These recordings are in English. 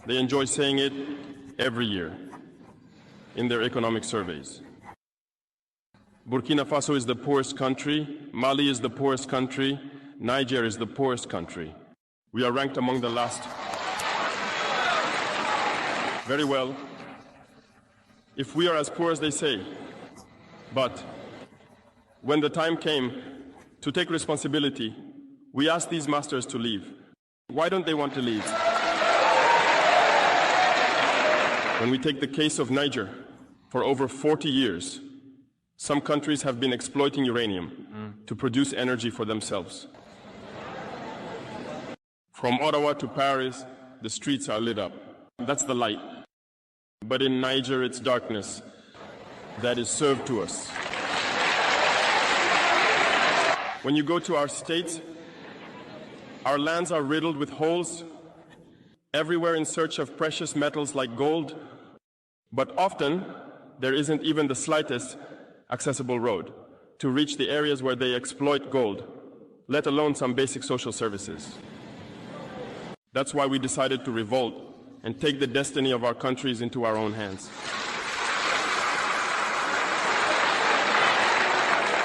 They enjoy saying it every year in their economic surveys. Burkina Faso is the poorest country, Mali is the poorest country, Niger is the poorest country. We are ranked among the last. Very well, if we are as poor as they say, but when the time came to take responsibility, we asked these masters to leave. Why don't they want to leave? When we take the case of Niger, for over 40 years, some countries have been exploiting uranium to produce energy for themselves. From Ottawa to Paris, the streets are lit up. That's the light. But in Niger, it's darkness that is served to us. When you go to our states, our lands are riddled with holes, everywhere in search of precious metals like gold, but often there isn't even the slightest accessible road to reach the areas where they exploit gold, let alone some basic social services. That's why we decided to revolt and take the destiny of our countries into our own hands.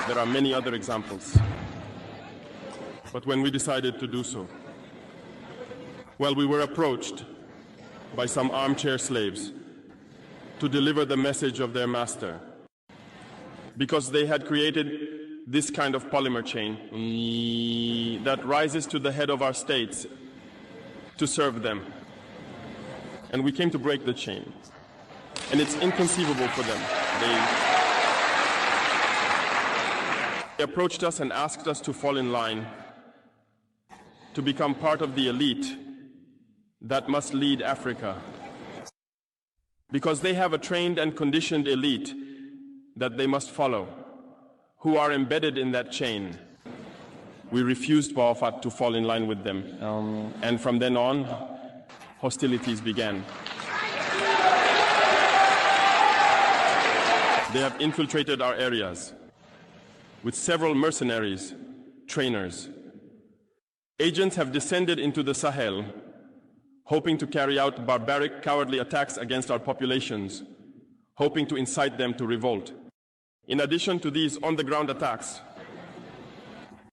There are many other examples. But when we decided to do so, well, we were approached by some armchair slaves to deliver the message of their master, because they had created this kind of polymer chain that rises to the head of our states to serve them. And we came to break the chain. And it's inconceivable for them. They approached us and asked us to fall in line, to become part of the elite that must lead Africa. Because they have a trained and conditioned elite that they must follow, who are embedded in that chain. We refused, Bawafat, to fall in line with them. And from then on, hostilities began. They have infiltrated our areas with several mercenaries, trainers. Agents have descended into the Sahel, hoping to carry out barbaric, cowardly attacks against our populations, hoping to incite them to revolt. In addition to these on-the-ground attacks,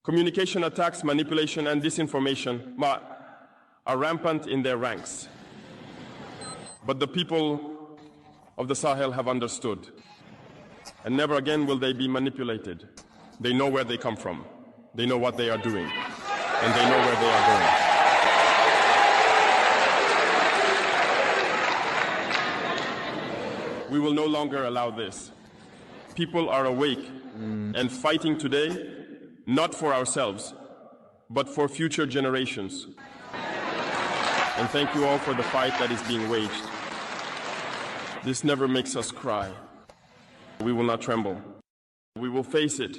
communication attacks, manipulation, and disinformation are rampant in their ranks. But the people of the Sahel have understood, and never again will they be manipulated. They know where they come from, they know what they are doing, and they know where they are going. We will no longer allow this. People are awake and fighting today, not for ourselves, but for future generations. And thank you all for the fight that is being waged. This never makes us cry. We will not tremble. We will face it.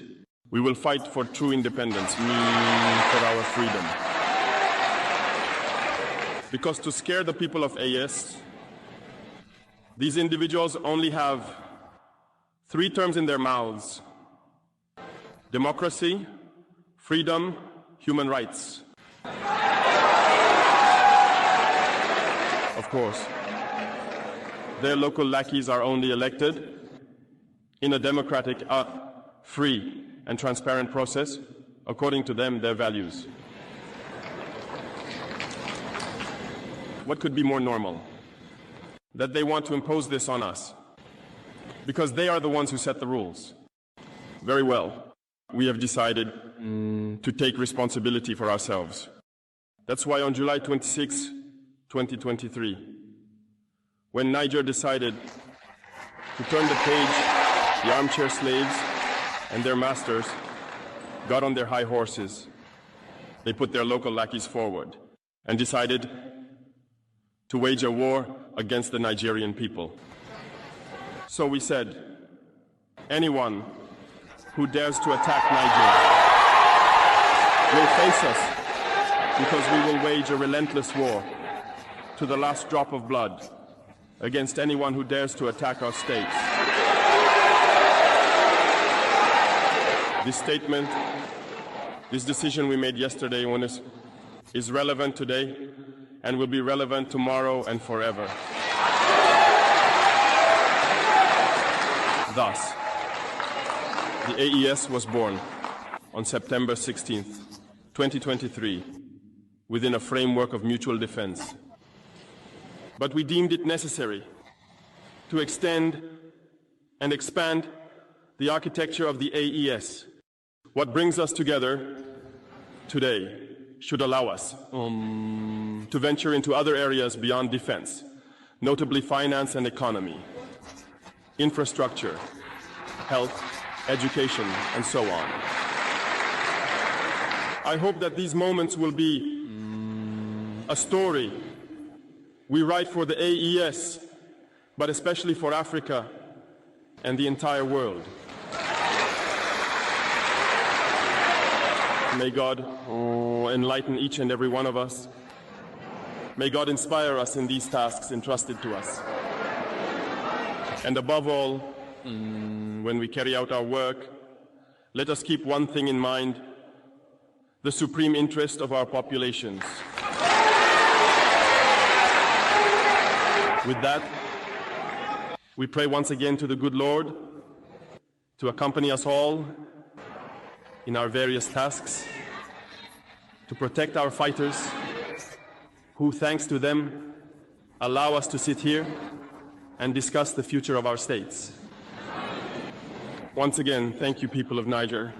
We will fight for true independence, for our freedom. Because to scare the people of AES, these individuals only have 3 terms in their mouths: democracy, freedom, human rights. Of course, their local lackeys are only elected in a democratic, free, and transparent process, according to them, their values. What could be more normal? That they want to impose this on us, because they are the ones who set the rules. Very well, we have decided to take responsibility for ourselves. That's why on July 26, 2023, when Niger decided to turn the page, the armchair slaves and their masters got on their high horses. They put their local lackeys forward and decided to wage a war against the Nigerian people. So we said, anyone who dares to attack Niger will face us, because we will wage a relentless war to the last drop of blood against anyone who dares to attack our states. This statement, this decision we made yesterday is relevant today, and will be relevant tomorrow and forever. Thus, the AES was born on September 16th, 2023, within a framework of mutual defense. But we deemed it necessary to extend and expand the architecture of the AES. What brings us together today should allow us to venture into other areas beyond defense, notably finance and economy, infrastructure, health, education, and so on. I hope that these moments will be a story we write for the AES, but especially for Africa and the entire world. May God enlighten each and every one of us. May God inspire us in these tasks entrusted to us. And above all, when we carry out our work, let us keep one thing in mind: the supreme interest of our populations. With that, we pray once again to the good Lord to accompany us all in our various tasks, to protect our fighters, who, thanks to them, allow us to sit here and discuss the future of our states. Once again, thank you, people of Niger.